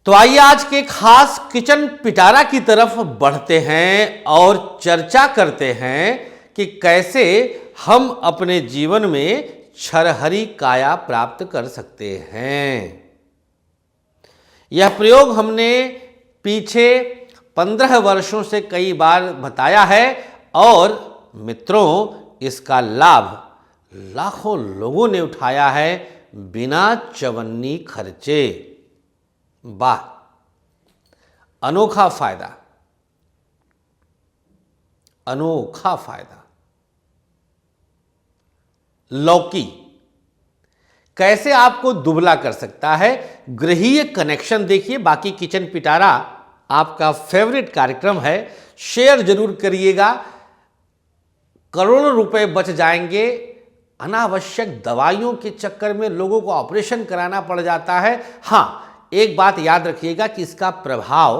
तो आइए आज के खास किचन पिटारा की तरफ बढ़ते हैं और चर्चा करते हैं कि कैसे हम अपने जीवन में छरहरी काया प्राप्त कर सकते हैं। यह प्रयोग हमने पीछे 15 वर्षों से कई बार बताया है और मित्रों इसका लाभ लाखों लोगों ने उठाया है बिना चवन्नी खर्चे। वाह, अनोखा फायदा, अनोखा फायदा। लौकी कैसे आपको दुबला कर सकता है, गृहीय कनेक्शन देखिए। बाकी किचन पिटारा आपका फेवरेट कार्यक्रम है, शेयर जरूर करिएगा। करोड़ों रुपए बच जाएंगे। अनावश्यक दवाइयों के चक्कर में लोगों को ऑपरेशन कराना पड़ जाता है। हाँ, एक बात याद रखिएगा कि इसका प्रभाव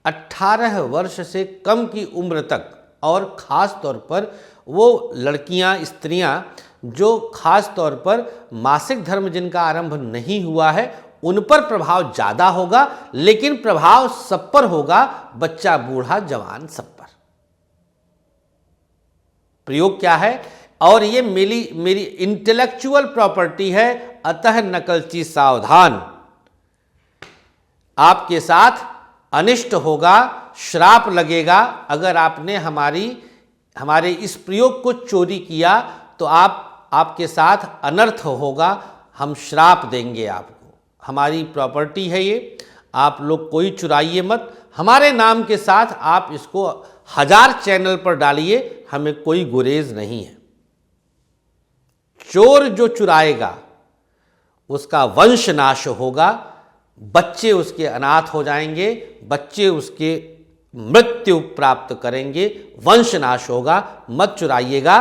18 वर्ष से कम की उम्र तक और ख़ास तौर पर वो लड़कियां, स्त्रियां जो ख़ास तौर पर मासिक धर्म जिनका आरंभ नहीं हुआ है उन पर प्रभाव ज़्यादा होगा, लेकिन प्रभाव सब पर होगा, बच्चा, बूढ़ा, जवान, सब पर। प्रयोग क्या है, और ये मेरी इंटेलेक्चुअल प्रॉपर्टी है, अतः नकलची सावधान। आपके साथ अनिष्ट होगा, श्राप लगेगा। अगर आपने हमारे इस प्रयोग को चोरी किया तो आपके साथ अनर्थ होगा। हम श्राप देंगे आपको। हमारी प्रॉपर्टी है ये, आप लोग कोई चुराइए मत। हमारे नाम के साथ आप इसको 1000 चैनल पर डालिए, हमें कोई गुरेज नहीं है। चोर जो चुराएगा उसका वंश नाश होगा, बच्चे उसके अनाथ हो जाएंगे, बच्चे उसके मृत्यु प्राप्त करेंगे, वंश नाश होगा। मत चुराइएगा।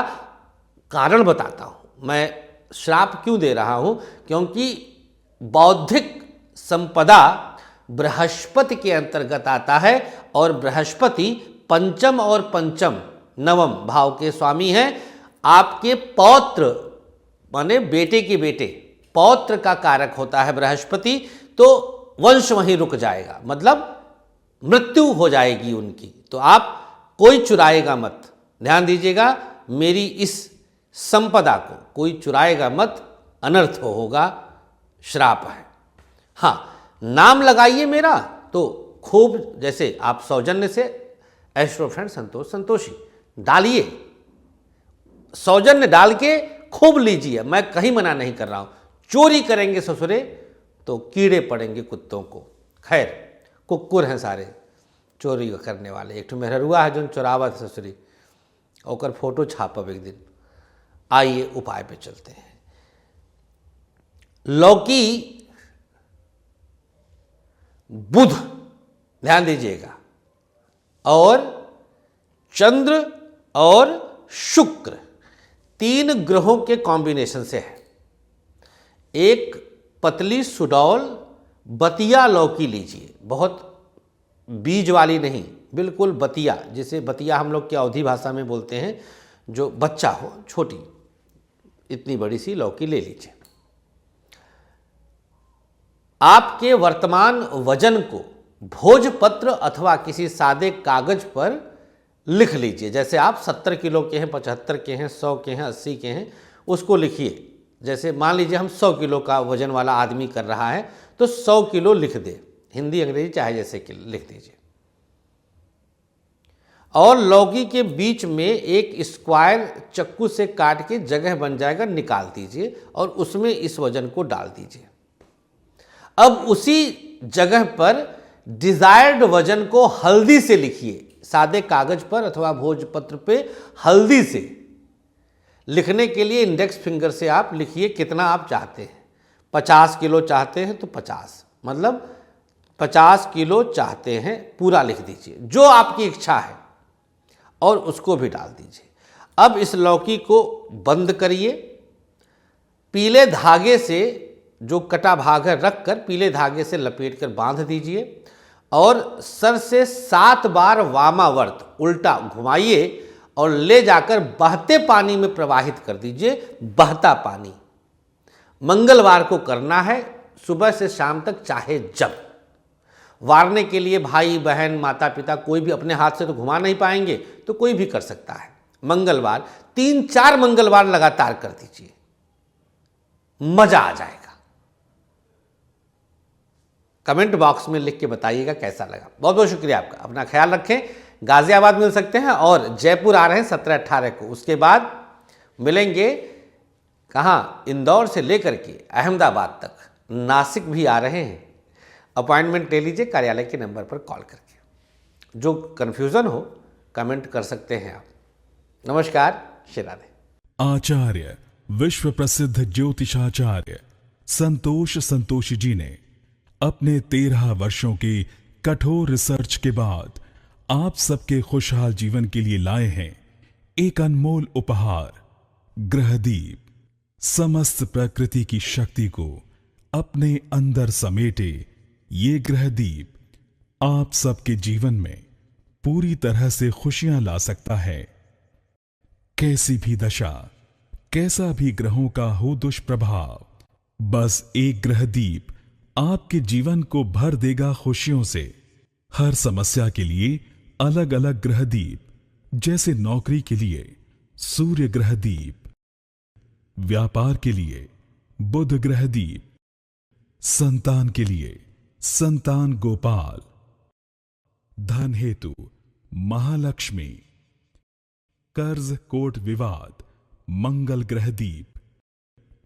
कारण बताता हूं मैं श्राप क्यों दे रहा हूं, क्योंकि बौद्धिक संपदा बृहस्पति के अंतर्गत आता है और बृहस्पति पंचम और पंचम नवम भाव के स्वामी हैं। आपके पौत्र माने बेटे के बेटे, पौत्र का कारक होता है बृहस्पति, तो वंश वहीं रुक जाएगा, मतलब मृत्यु हो जाएगी उनकी। तो आप कोई चुराएगा मत, ध्यान दीजिएगा। मेरी इस संपदा को कोई चुराएगा मत, अनर्थ होगा, श्राप है। हाँ, नाम लगाइए मेरा तो खूब, जैसे आप सौजन्य से एस्ट्रो फ्रेंड संतोष संतोषी डालिए, सौजन्य डाल के खूब लीजिए। मैं कहीं मना नहीं कर रहा हूं। चोरी करेंगे ससुरे तो कीड़े पड़ेंगे कुत्तों को। खैर, कुक्कुर हैं सारे चोरी करने वाले। एक तो मेहरुआ है जो चोरावत ससुरी, ओकर फोटो छापब एक दिन। आइए उपाय पे चलते हैं। लौकी बुध, ध्यान दीजिएगा, और चंद्र और शुक्र 3 ग्रहों के कॉम्बिनेशन से है। एक पतली सुडौल बतिया लौकी लीजिए, बहुत बीज वाली नहीं, बिल्कुल बतिया, जिसे बतिया हम लोग की अवधी भाषा में बोलते हैं, जो बच्चा हो, छोटी, इतनी बड़ी सी लौकी ले लीजिए। आपके वर्तमान वजन को भोजपत्र अथवा किसी सादे कागज पर लिख लीजिए। जैसे आप 70 किलो के हैं, 75 के हैं, 100 के हैं, 80 के हैं, उसको लिखिए। जैसे मान लीजिए हम 100 किलो का वजन वाला आदमी कर रहा है तो 100 किलो लिख दे, हिंदी अंग्रेजी चाहे जैसे कि लिख दीजिए। और लौकी के बीच में एक स्क्वायर चक्कू से काट के जगह बन जाएगा, निकाल दीजिए और उसमें इस वजन को डाल दीजिए। अब उसी जगह पर डिजायर्ड वजन को हल्दी से लिखिए, सादे कागज पर अथवा भोजपत्र पे हल्दी से लिखने के लिए इंडेक्स फिंगर से आप लिखिए कितना आप चाहते हैं। 50 किलो चाहते हैं तो 50, मतलब 50 किलो चाहते हैं, पूरा लिख दीजिए जो आपकी इच्छा है, और उसको भी डाल दीजिए। अब इस लौकी को बंद करिए, पीले धागे से, जो कटा भाग है रख कर पीले धागे से लपेट कर बांध दीजिए और सर से 7 बार वामावर्त उल्टा घुमाइए और ले जाकर बहते पानी में प्रवाहित कर दीजिए। बहता पानी मंगलवार को करना है, सुबह से शाम तक चाहे जब। वारने के लिए भाई बहन माता पिता कोई भी अपने हाथ से तो घुमा नहीं पाएंगे, तो कोई भी कर सकता है। मंगलवार 3-4 मंगलवार लगातार कर दीजिए, मजा आ जाएगा। कमेंट बॉक्स में लिख के बताइएगा कैसा लगा। बहुत बहुत शुक्रिया आपका। अपना ख्याल रखें। गाजियाबाद मिल सकते हैं और जयपुर आ रहे हैं 17-18 को। उसके बाद मिलेंगे कहाँ, इंदौर से लेकर के अहमदाबाद तक, नासिक भी आ रहे हैं। अपॉइंटमेंट ले लीजिए कार्यालय के नंबर पर कॉल करके। जो कन्फ्यूज़न हो कमेंट कर सकते हैं आप। नमस्कार, श्री राधे। आचार्य विश्व प्रसिद्ध ज्योतिषाचार्य संतोष संतोषी जी ने अपने 13 वर्षों की कठोर रिसर्च के बाद आप सबके खुशहाल जीवन के लिए लाए हैं एक अनमोल उपहार, ग्रहदीप। समस्त प्रकृति की शक्ति को अपने अंदर समेटे ये ग्रहदीप आप सबके जीवन में पूरी तरह से खुशियां ला सकता है। कैसी भी दशा, कैसा भी ग्रहों का हो दुष्प्रभाव, बस एक ग्रहदीप आपके जीवन को भर देगा खुशियों से। हर समस्या के लिए अलग अलग ग्रहदीप, जैसे नौकरी के लिए सूर्य ग्रहदीप, व्यापार के लिए बुध ग्रहदीप, संतान के लिए संतान गोपाल, धन हेतु महालक्ष्मी, कर्ज कोर्ट विवाद मंगल ग्रहदीप,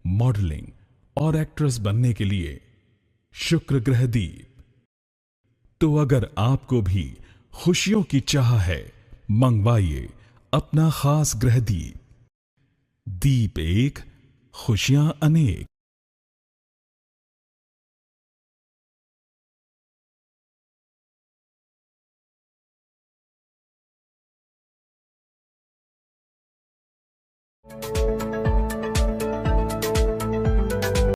मॉडलिंग और एक्ट्रेस बनने के लिए शुक्र ग्रहदीप। तो अगर आपको भी खुशियों की चाह है, मंगवाइए अपना खास ग्रहदीप। दीप एक, खुशियां अनेक।